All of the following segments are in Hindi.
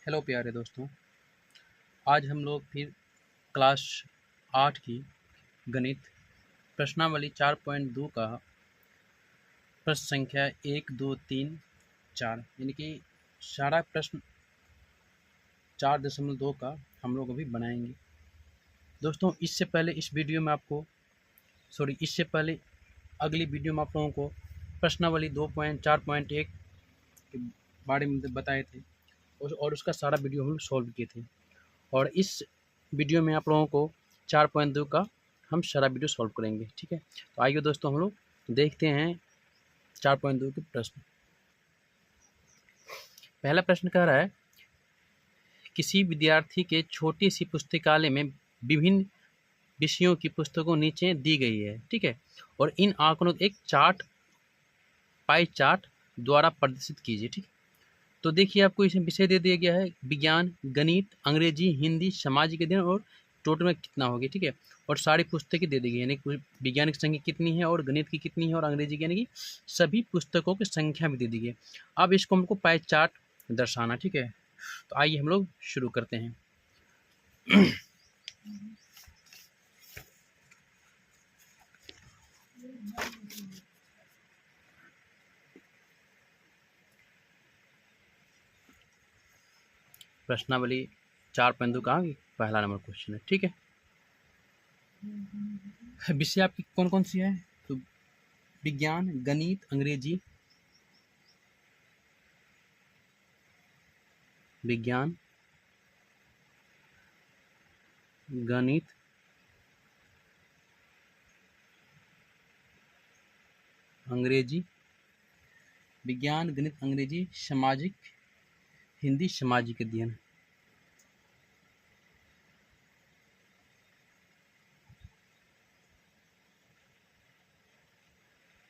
हेलो प्यारे दोस्तों, आज हम लोग फिर क्लास 8 की गणित प्रश्नावली 4.2 का प्रश्न संख्या 1, 2, 3, 4 यानी कि सारा प्रश्न 4.2 का हम लोग अभी बनाएंगे। दोस्तों इससे पहले अगली वीडियो में आप लोगों को प्रश्नावली 2.4.1 के बारे में बताए थे और उसका सारा वीडियो हम लोग सॉल्व किए थे। और इस वीडियो में आप लोगों को 4.2 का हम सारा वीडियो सॉल्व करेंगे। ठीक है, तो आइए दोस्तों हम लोग देखते हैं 4.2 के प्रश्न। पहला प्रश्न कह रहा है, किसी विद्यार्थी के छोटी सी पुस्तकालय में विभिन्न विषयों की पुस्तकों नीचे दी गई है। ठीक है, और इन आंकड़ों को एक पाई चार्ट द्वारा प्रदर्शित कीजिए। ठीक, तो देखिए आपको इसमें विषय दे दिया गया है विज्ञान, गणित, अंग्रेजी, हिंदी, सामाजिक अध्ययन और टोटल में कितना होगी। ठीक है, और सारी पुस्तकें दे दी गई यानी विज्ञान की संख्या कितनी है और गणित की कितनी है और अंग्रेजी की यानी कि सभी पुस्तकों की संख्या भी दे दी गई है। अब इसको हमको पाई चार्ट दर्शाना। ठीक है, तो आइए हम लोग शुरू करते हैं। प्रश्नावली 4.2 का पहला नंबर क्वेश्चन है। ठीक है, विषय आपकी कौन कौन सी है? तो विज्ञान, गणित, अंग्रेजी, विज्ञान, गणित, अंग्रेजी, विज्ञान, गणित, अंग्रेजी, सामाजिक, हिंदी, सामाजिक अध्ययन।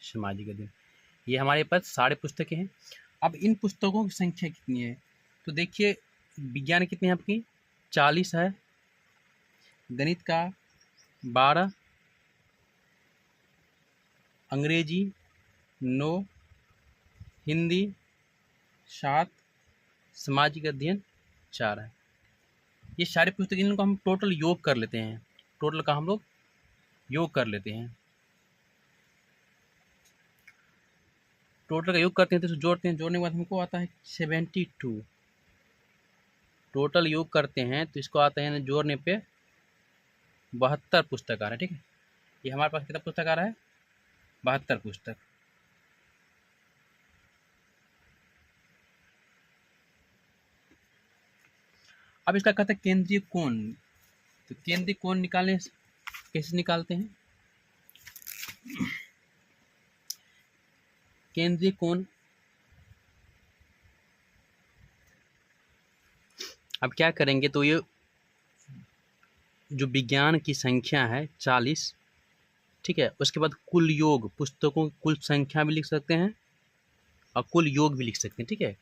सामाजिक अध्ययन, ये हमारे पास सारे पुस्तकें हैं। अब इन पुस्तकों की संख्या कितनी है? तो देखिए विज्ञान कितनी है आपकी 40 है, गणित का 12, अंग्रेजी 9, हिंदी 7, सामाजिक अध्ययन 4 है। ये सारी पुस्तकें, इनको हम टोटल योग कर लेते हैं। टोटल का हम लोग योग कर लेते हैं। टोटल का योग करते हैं तो जोड़ते हैं, जोड़ने के बाद हमको आता है 72। टोटल योग करते हैं तो इसको आता है जोड़ने पे 72 पुस्तक आ रहा है। ठीक है, ये हमारे पास कितना पुस्तक आ रहा है? 72 पुस्तक। अब इसका कहते हैं केंद्रीय कोण। तो केंद्रीय कोण निकालने कैसे निकालते हैं? केंद्रीय कोण, अब क्या करेंगे तो ये जो विज्ञान की संख्या है 40, ठीक है, उसके बाद कुल योग पुस्तकों की कुल संख्या भी लिख सकते हैं और कुल योग भी लिख सकते हैं। ठीक है,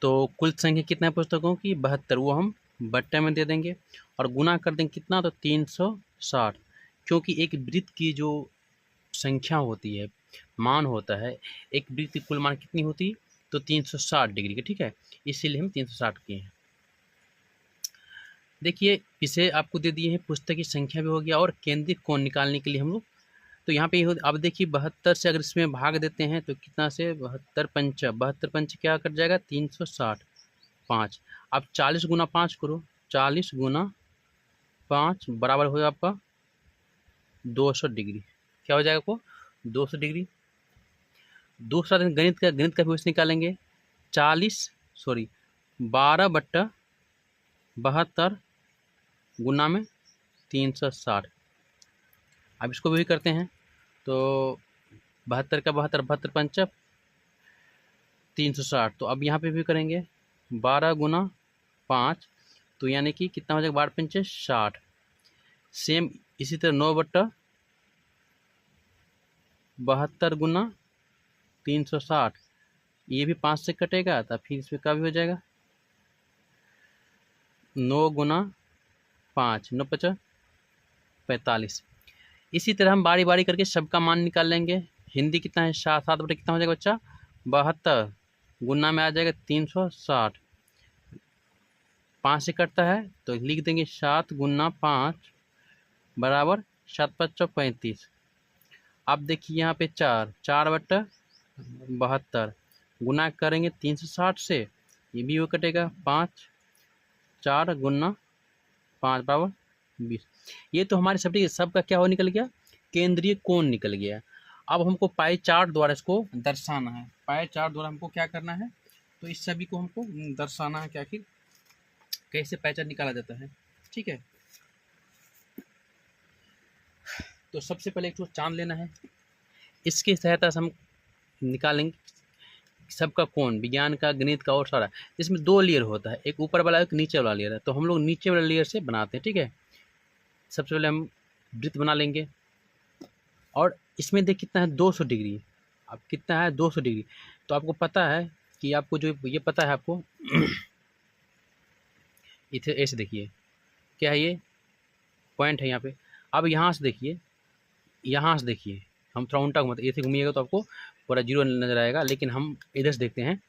तो कुल संख्या कितना है पुस्तकों की? 72, वो हम बट्टे में दे देंगे और गुना कर देंगे कितना? तो 360, क्योंकि एक वृत्त की जो संख्या होती है, मान होता है, एक वृत्त की कुल मान कितनी होती है? तो 360 डिग्री की। ठीक है, इसीलिए हम 360 किए हैं। देखिए विषय आपको दे दिए हैं, पुस्तक की संख्या भी हो गया और केंद्रीय कोण निकालने के लिए हम लोग तो यहाँ पे अब देखिए 72 से अगर इसमें भाग देते हैं तो कितना से 72 पंच क्या कर जाएगा? 360, 5। अब 40 गुना 5 करो, 40 गुना 5 बराबर होगा आपका 200 डिग्री। क्या हो जाएगा आपको? 200 डिग्री। दूसरा दिन गणित का भी वैसे निकालेंगे 12/72 गुना में 360। अब इसको भी करते हैं तो 72 का 72 पंच 360। तो अब यहाँ पे भी करेंगे 12 गुना 5, तो यानी कि कितना हो जाएगा? 12 पंचे 60। सेम इसी तरह 9/72 गुना 360, ये भी 5 से कटेगा तो फिर इसमें का भी हो जाएगा 9 गुना 5, 9 5 45। इसी तरह हम बारी बारी करके सबका मान निकाल लेंगे। हिंदी कितना है? 7 बटे कितना हो जाएगा बच्चा? 72 गुना में आ जाएगा 360, 5 से कटता है तो लिख देंगे 7 गुना 5 बराबर 7 5 35। अब देखिए यहाँ पे 4 गुना करेंगे 360 से, ये भी वो कटेगा 5 4 गुना 5 बराबर 20। ये तो हमारे सबका क्या हो निकल गया, केंद्रीय कोण निकल गया। अब हमको पाई चार्ट द्वारा इसको दर्शाना है। पाई चार्ट द्वारा हमको क्या करना है, तो इस सभी को हमको दर्शाना है कि आखिर कैसे पाई चार्ट निकाला जाता है। ठीक है, तो सबसे पहले एक तो चांद लेना है, इसकी सहायता से हम निकालेंगे सबका कोण, विज्ञान का, गणित का और सारा। इसमें 2 लेयर होता है, एक ऊपर वाला एक नीचे वाला लेयर है, तो हम लोग नीचे वाले लेयर से बनाते हैं। ठीक है, सबसे पहले हम वृत्त बना लेंगे और इसमें देख कितना है 200 डिग्री। अब कितना है 200 डिग्री, तो आपको पता है कि आपको जो ये पता है आपको इधर ऐसे देखिए क्या है, ये पॉइंट है यहाँ पे। अब यहाँ से देखिए, यहाँ से देखिए, हम थोड़ा उल्टा घुमाते, ऐसे घूमिएगा तो आपको पूरा जीरो नजर आएगा, लेकिन हम इधर से देखते हैं,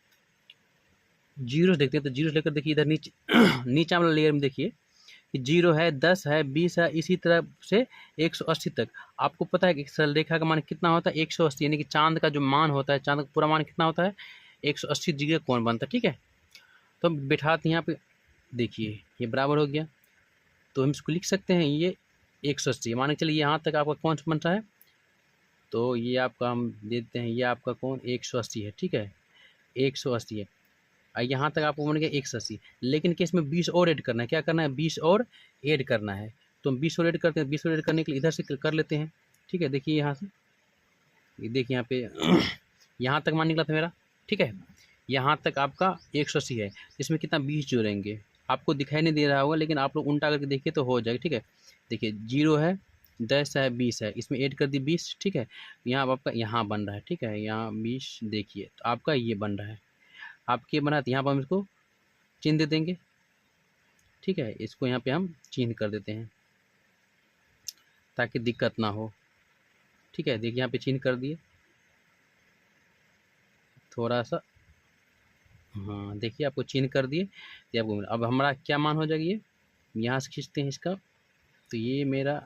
जीरो से देखते हैं। तो जीरो से लेकर देखिए इधर नीचे नीचे वाला लेयर में देखिए कि 0 है, 10 है, 20 है, इसी तरह से 180 तक। आपको पता है कि सरल रेखा का मान कितना होता है 180, यानी कि चांद का जो मान होता है, चांद का पूरा मान कितना होता है 180 डिग्री का कोण बनता है। ठीक है, तो हम बिठाते हैं यहाँ पे, देखिए ये बराबर हो गया, तो हम इसको लिख सकते हैं ये 180। मान के चलिए यहाँ तक आपका कौन सा बन रहा है, तो ये आपका हम देते हैं, ये आपका कोण 180 है। ठीक है, 180 है, और यहाँ तक आपको बन गया 180, लेकिन कि इसमें 20 और ऐड करना है। क्या करना है, 20 और ऐड करना है, तो हम 20 और ऐड करते हैं। 20 और ऐड करने के लिए इधर से कर लेते हैं। ठीक है, देखिए यहाँ से, ये देखिए यहाँ पे यहाँ तक मान निकला था मेरा। ठीक है, यहाँ तक आपका 180 है, इसमें कितना 20 जोड़ेंगे, आपको दिखाई नहीं दे रहा होगा, लेकिन आप लोग उल्टा करके देखिए तो हो जाएगा। ठीक है, देखिए 0 है, 10 है, 20 है, इसमें ऐड कर दी 20। ठीक है, यहाँ आपका यहाँ बन रहा है। ठीक है, यहाँ 20 देखिए, तो आपका ये बन रहा है, आपके बना, तो यहाँ पर हम इसको चिन्ह दे देंगे। ठीक है, इसको यहाँ पे हम चिन्ह कर देते हैं ताकि दिक्कत ना हो। ठीक है, देखिए यहाँ पे चिन्ह कर दिए, थोड़ा सा, हाँ देखिए आपको चिन्ह कर दिए, ये आपको मिला। अब हमारा क्या मान हो जाएगा, ये यहाँ से खींचते हैं इसका, तो ये मेरा,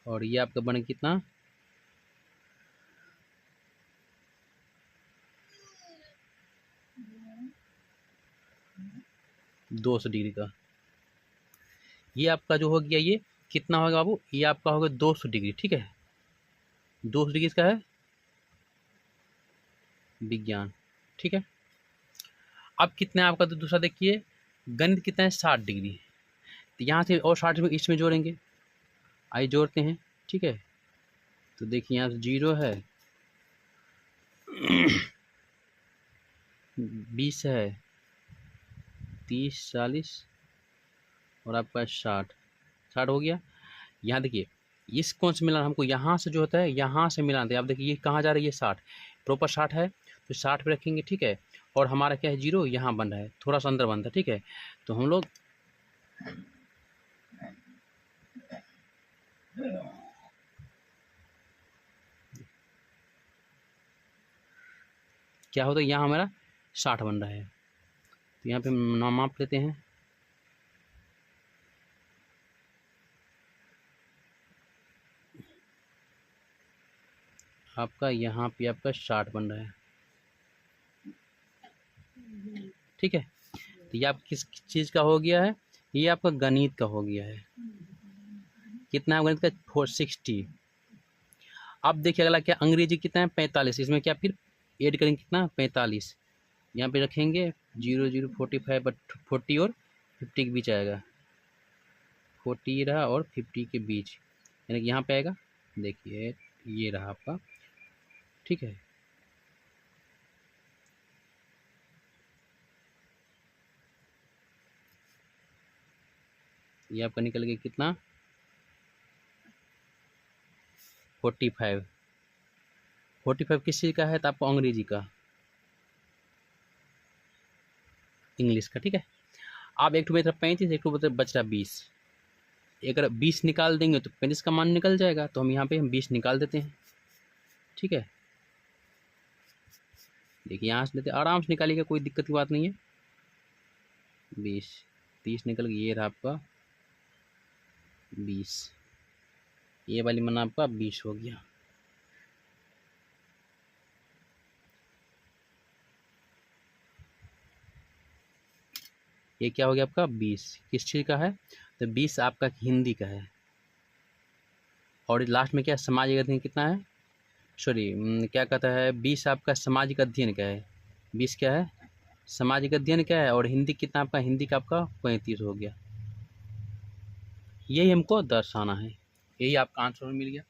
और ये आपका बन कितना 200 डिग्री का। ये आपका जो हो गया, ये कितना होगा बाबू, ये आपका होगा 200 डिग्री। ठीक है, 200 डिग्री इसका है विज्ञान। ठीक है, अब कितना है आपका, तो दूसरा देखिए गणित कितना है 60 डिग्री, तो यहाँ से और 60 डिग्री इसमें जोड़ेंगे, आइए जोड़ते हैं। ठीक है, तो देखिए यहाँ से 0 है, 20 है, 30 40 और आपका 60 हो गया। यहाँ देखिए इस कौन से मिलान हमको, यहाँ से जो होता है यहाँ से मिलान दे। आप देखिए ये कहाँ जा रहा है, ये 60 प्रॉपर 60 है, तो 60 पे रखेंगे। ठीक है, और हमारा क्या है 0 यहाँ बन रहा है, थोड़ा सा अंदर बनता है। ठीक है, तो हम लोग क्या होता है, यहाँ हमारा 60 बन रहा है, तो यहाँ पे हम माप लेते हैं। आपका यहाँ पे आपका 60 बन रहा है। ठीक है, तो ये आप किस चीज़ का हो गया है, ये आपका गणित का हो गया है। कितना है गणित का 460। अब देखिए अगला क्या, अंग्रेजी कितना है 45, इसमें क्या फिर ऐड करेंगे कितना 45, यहाँ पे रखेंगे 0 0 45, बट 40 और 50 के बीच आएगा, 40 रहा और 50 के बीच, यानी कि यहाँ पे आएगा, देखिए ये रहा आपका। ठीक है, ये आपका निकल गया कितना 45। 45 किस चीज़ का है, तो आपको अंग्रेजी का, इंग्लिश का। ठीक है, आप एक बच रहा 35, एक बच रहा 20, अगर 20 निकाल देंगे तो 35 का मान निकल जाएगा, तो हम यहाँ पे हम 20 निकाल देते हैं। ठीक है, देखिए यहाँ से लेते आराम से निकालिएगा, कोई दिक्कत की बात नहीं है। 20, 30 निकल गया, ये रहा आपका 20, ये वाली मन आपका 20 हो गया। ये क्या हो गया आपका 20, किस चीज़ का है, तो 20 आपका हिंदी का है। और लास्ट में क्या सामाजिक अध्ययन कितना है, सॉरी क्या कहता है, 20 आपका सामाजिक अध्ययन का है, 20 क्या है सामाजिक अध्ययन का है, और हिंदी कितना आपका, हिंदी का आपका 35 हो गया। यही हमको दर्शाना है, यही आपका आंसर मिल गया।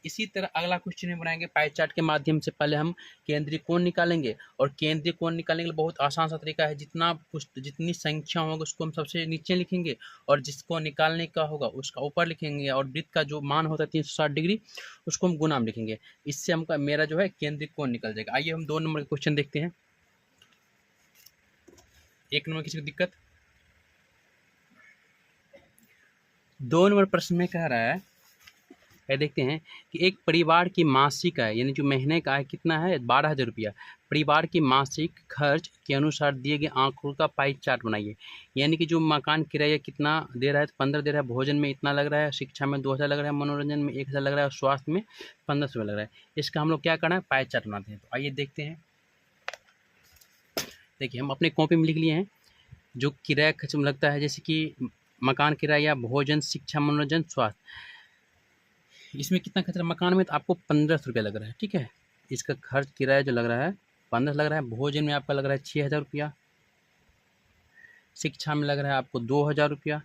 इसी तरह अगला क्वेश्चन में बनाएंगे पाई चार्ट के माध्यम से। पहले हम केंद्रीय कोण निकालेंगे, और केंद्रीय कोण निकालने के लिए बहुत आसान सा तरीका है, जितनी संख्या होगा उसको हम सबसे नीचे लिखेंगे, और जिसको निकालने का होगा उसका ऊपर लिखेंगे, और वृत्त का जो मान होता है 360 डिग्री उसको हम गुना में लिखेंगे। इससे हमका मेरा जो है केंद्रीय कोण निकल जाएगा। आइए हम 2 नंबर का क्वेश्चन देखते हैं। 1 नंबर किसी को दिक्कत, 2 नंबर प्रश्न में कह रहा है, देखते हैं कि एक परिवार की मासिक आय यानी जो महीने का आय कितना है 12,000 रुपया, परिवार की मासिक खर्च के अनुसार दिए गए आंकड़ों का पाई चार्ट बनाइए। यानी कि जो मकान किराया कितना दे रहा है, तो 15 दे रहा है, भोजन में इतना लग रहा है, शिक्षा में 2,000 लग रहा है, मनोरंजन में 1,000 लग रहा है, और स्वास्थ्य में 1500 लग रहा है। इसका हम लोग क्या करना है, पाई चार्ट बनाते हैं। तो आइए देखते हैं। देखिए हम अपने कॉपी में लिख लिए हैं जो किराया खर्च में लगता है, जैसे कि मकान किराया, भोजन, शिक्षा, मनोरंजन, स्वास्थ्य, इसमें कितना खर्च मकान में, तो आपको 1500 रुपया लग रहा है, ठीक है। इसका खर्च किराया जो लग रहा है 1500 लग रहा है, भोजन में आपका लग रहा है 6,000 रुपया, शिक्षा में लग रहा है आपको 2,000 रुपया,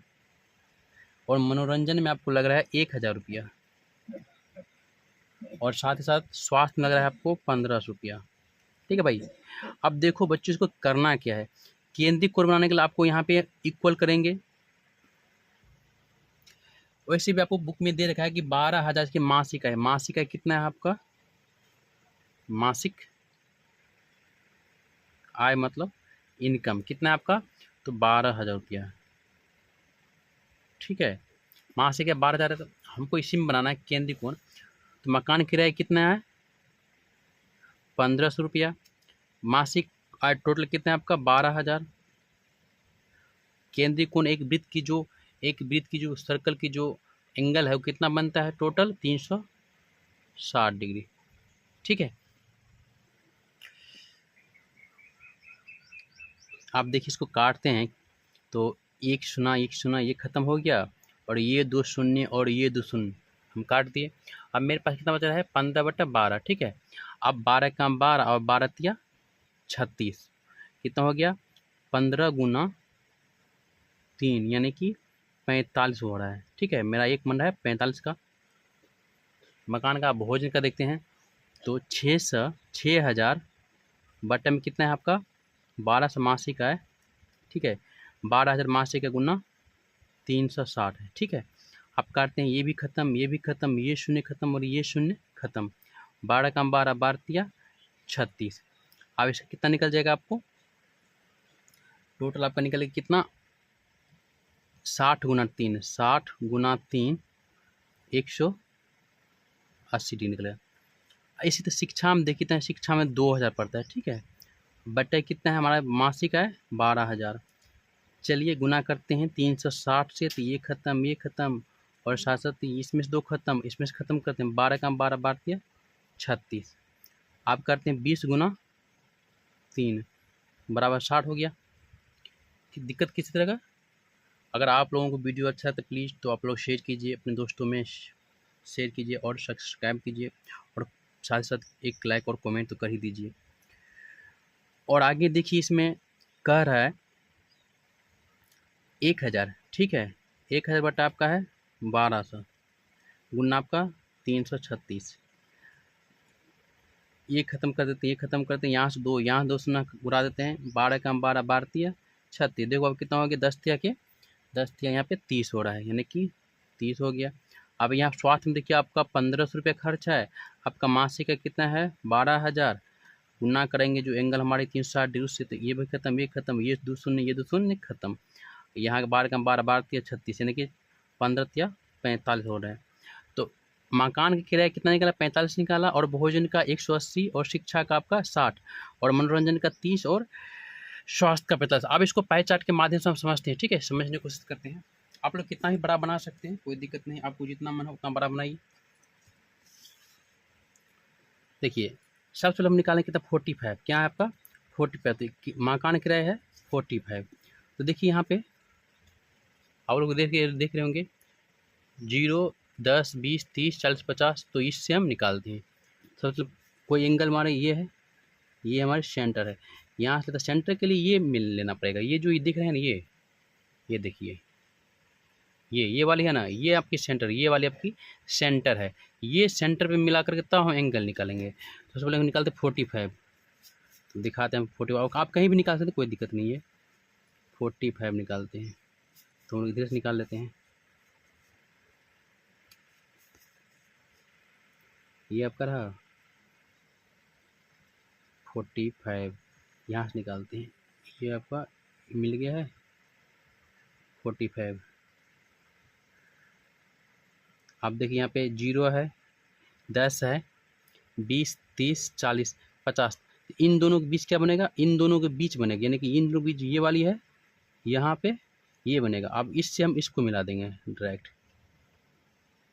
और मनोरंजन में आपको लग रहा है 1,000 रुपया, और साथ ही साथ स्वास्थ्य में लग रहा है आपको 1500 रुपया, ठीक है भाई। अब देखो बच्चों, इसको करना क्या है, केंद्रीय कोण बनाने के लिए आपको यहाँ पे इक्वल करेंगे। वैसे भी आपको बुक में दे रखा है कि 12,000 की मासिक है, मासिक है कितना है आपका, मासिक आय मतलब इनकम कितना है आपका, तो 12,000 रुपया, ठीक है। मासिक है 12,000, तो हमको इसी में बनाना है केंद्रीय कोण। तो मकान किराया कितना है 1500 रुपया, मासिक आय टोटल कितना है आपका 12,000, केंद्रीय कोण एक वृत्त की जो सर्कल की जो एंगल है वो कितना बनता है टोटल 360 डिग्री, ठीक है। आप देखिए इसको काटते हैं तो 1 शून्य 1 शून्य ये खत्म हो गया, और ये 2 शून्य और ये 2 शून्य हम काट दिए। अब मेरे पास कितना बचा है 15/12, ठीक है। अब 12 का 12 और 12 तिया 36, कितना हो गया 15 गुना 3 यानी कि 45 हो रहा है, ठीक है। मेरा एक मन रहा है 45 का। मकान का भोजन का देखते हैं तो 6,000 बटे में कितना है आपका 1200 मासिक आय, ठीक है। 12,000 मासिक है गुना 360 है, ठीक है। आप काटते हैं ये भी खत्म, ये भी खत्म, ये शून्य खत्म और ये शून्य खत्म, 12 का 12 12 तिया 36। अब इसका कितना निकल जाएगा आपको, टोटल आपका निकलेगा कितना 60 गुना 3, 60 गुना 3 180 डिग्री निकलेगा। इसी तरह शिक्षा में देखते हैं, शिक्षा में 2,000 पड़ता है, ठीक है। बटे कितना है हमारा मासिक है 12,000, चलिए गुना करते हैं 360 से, तो ये खत्म और साथ साथ इसमें से 2 खत्म, इसमें से खत्म करते हैं, 12 का 12 12 36। आप करते हैं 20 गुना 3 बराबर 60 हो गया। दिक्कत किसी तरह का, अगर आप लोगों को वीडियो अच्छा है तो प्लीज़ तो आप लोग शेयर कीजिए, अपने दोस्तों में शेयर कीजिए और सब्सक्राइब कीजिए, और साथ ही साथ एक लाइक और कमेंट तो कर ही दीजिए। और आगे देखिए इसमें कह रहा है 1,000, ठीक है। 1,000 बटा आपका है 1200 गुना आपका 336, ये खत्म कर देते हैं, ये खत्म करते हैं, यहाँ से 2 यहाँ 2 शून्य उड़ा देते हैं, 12 का 12 12 तिया 36। देखो अब कितना हो गया 10 तिया के 10 तिया यहाँ पे 30 हो रहा है, यानी कि 30 हो गया। अब यहाँ स्वास्थ्य में देखिए आपका 1500 रुपये खर्च है, आपका मासिक का कितना है 12,000, गुना करेंगे जो एंगल हमारे 360 डिग्री से, तो ये भी खत्म, ये खत्म, ये 2 शून्य ये 2 शून्य खत्म, यहाँ 12 का 12 12 तिया 36 यानी कि 15 तिया 45 हो रहा है। तो मकान का किराया कितना निकाला 45 निकाला, और भोजन का 180, और शिक्षा का आपका 60, और मनोरंजन का 30, और स्वास्थ्य का 45। अब इसको पाई चार्ट के माध्यम से हम समझते हैं, ठीक है, समझने की कोशिश करते हैं। आप लोग कितना ही बड़ा बना सकते हैं, कोई दिक्कत नहीं, आपको जितना मन हो उतना बड़ा बनाइए। देखिए सबसे पहले हम निकालें कितना 45, क्या है आपका 45, तो मकान किराया है 45। तो देखिए यहाँ पे आप लोग देख रहे होंगे 0, 10, 20, 30, 40, 50, तो इससे हम निकालते हैं। सबसे कोई एंगल हमारा ये है, ये हमारे सेंटर है, यहाँ से तो सेंटर के लिए ये मिल लेना पड़ेगा। ये जो ये दिख रहे हैं ना, ये देखिए, ये वाली है ना, ये आपकी सेंटर, ये वाली आपकी सेंटर है। ये सेंटर पे मिला करके तब हम एंगल निकालेंगे। तो सबसे पहले हम निकालते 45, तो दिखाते हैं 45। आप कहीं भी निकाल सकते, कोई दिक्कत नहीं है। 45 निकालते हैं, तो हम इधर से निकाल लेते हैं। ये आपका रहा 45, यहाँ से निकालते हैं, ये आपका मिल गया है 45। आप देखिए यहाँ पे 0 है, 10 है, 20, 30, 40, 50, इन दोनों के बीच क्या बनेगा, इन दोनों के बीच बनेगा, यानी कि इन दोनों के बीच ये वाली है, यहाँ पे ये बनेगा। अब इससे हम इसको मिला देंगे डायरेक्ट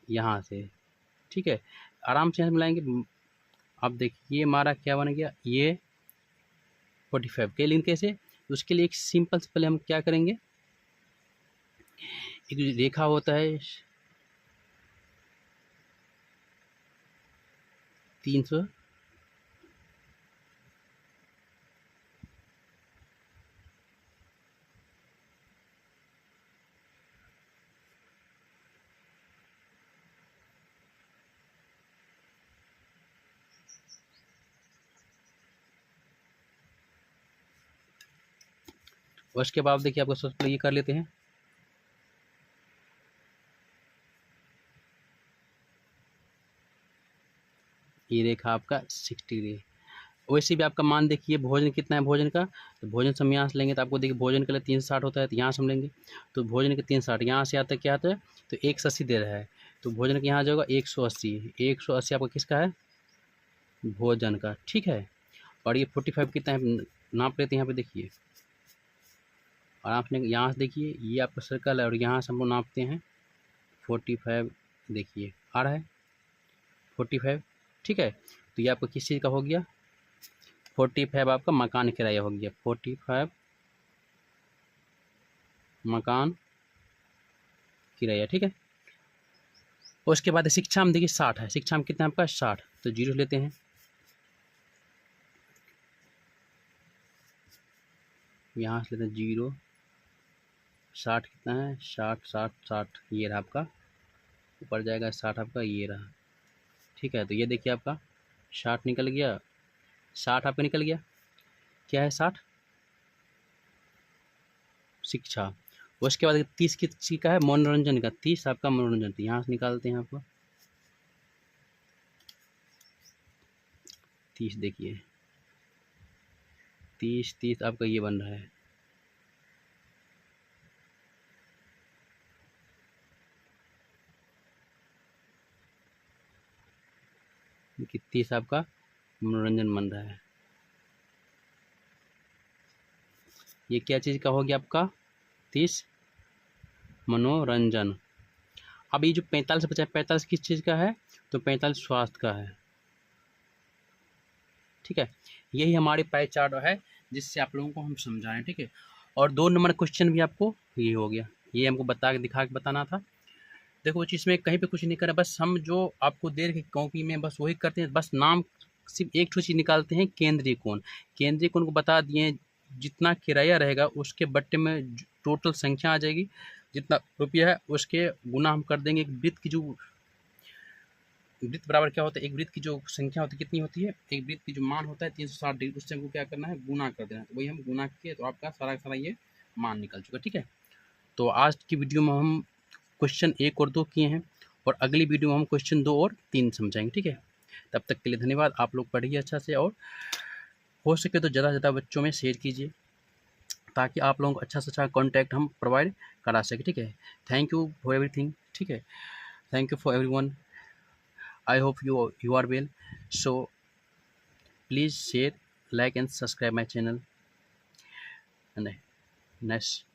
यहाँ से, ठीक है, आराम से यहाँ मिलाएंगे। अब देखिए ये हमारा क्या बन गया, ये 45 के, लेकिन कैसे, उसके लिए एक सिंपल से पहले हम क्या करेंगे, एक रेखा होता है 300, उसके बाद देखिए आपको सबसे पहले ये कर लेते हैं, ये रेखा आपका 60 डिग्री। वैसे भी आपका मान देखिए भोजन कितना है, भोजन का, तो भोजन से हम यहाँ से लेंगे, तो आपको देखिए भोजन के लिए 360 होता है, तो यहाँ से हम लेंगे, तो भोजन के 360 यहाँ से आता है, क्या आता है, तो 180 दे रहा है, तो भोजन के यहाँ जाएगा 180, 180 आपका किसका है, भोजन का, ठीक है। और ये 45 कितना है नाप लेते हैं, यहाँ पे देखिए, और आप यहाँ से देखिए ये आपका सर्कल है, और यहाँ से हम लोग नापते हैं 45, देखिए आ रहा है 45, ठीक है। तो ये आपका किस चीज़ का हो गया, 45 आपका मकान किराया हो गया, 45 मकान किराया, ठीक है। उसके बाद शिक्षा में देखिए 60 है, शिक्षा में कितना है आपका 60, तो 0 लेते हैं, यहाँ से लेते हैं 0, 60 कितना है, 60, 60, 60, ये रहा आपका, ऊपर जाएगा 60 आपका, ये रहा, ठीक है। तो ये देखिए आपका 60 निकल गया, 60 आपका निकल गया, क्या है 60 शिक्षा। उसके बाद 30 किस चीज़ का है, मनोरंजन का, 30 आपका मनोरंजन, तो यहाँ से निकालते हैं आपको 30, देखिए 30, 30 आपका ये बन रहा है, कि 30 आपका मनोरंजन बन रहा है। ये क्या चीज़ का हो गया आपका 30 मनोरंजन। अब ये जो 45 बचा है, 45 किस चीज़ का है, तो 45 स्वास्थ्य का है, ठीक है। यही हमारी पाई चार्ट है जिससे आप लोगों को हम समझाएं, ठीक है। और 2 नंबर क्वेश्चन भी आपको ये हो गया, ये हमको बता के दिखा के बताना था। देखो चीज़ में कहीं पे कुछ नहीं करा, बस हम जो आपको दे रहे कॉपी में बस वही करते हैं, बस नाम सिर्फ एक चीज़ निकालते हैं, केंद्रीय कोण। केंद्रीय कोण को बता दिए, जितना किराया रहेगा उसके बट्टे में टोटल संख्या आ जाएगी, जितना रुपया है उसके गुना हम कर देंगे। एक वृत्त की जो वृत्त बराबर क्या होता है, एक वृत्त की जो संख्या होती है कितनी होती है, एक वृत्त की जो मान होता है 360 डिग्री, उससे हमको क्या करना है, गुना कर देना है। तो वही हम गुना किए, तो आपका सारा का सारा ये मान निकल चुका, ठीक है। तो आज की वीडियो में हम क्वेश्चन 1 और 2 किए हैं, और अगली वीडियो में हम क्वेश्चन 2 और 3 समझाएंगे, ठीक है। तब तक के लिए धन्यवाद। आप लोग पढ़िए अच्छा से, और हो सके तो ज़्यादा से ज़्यादा बच्चों में शेयर कीजिए, ताकि आप लोगों को अच्छा से अच्छा कॉन्टैक्ट हम प्रोवाइड करा सकें, ठीक है। थैंक यू फॉर एवरीथिंग, ठीक है। Thank you for everyone. I hope you are well. So please share, like and subscribe my channel. Next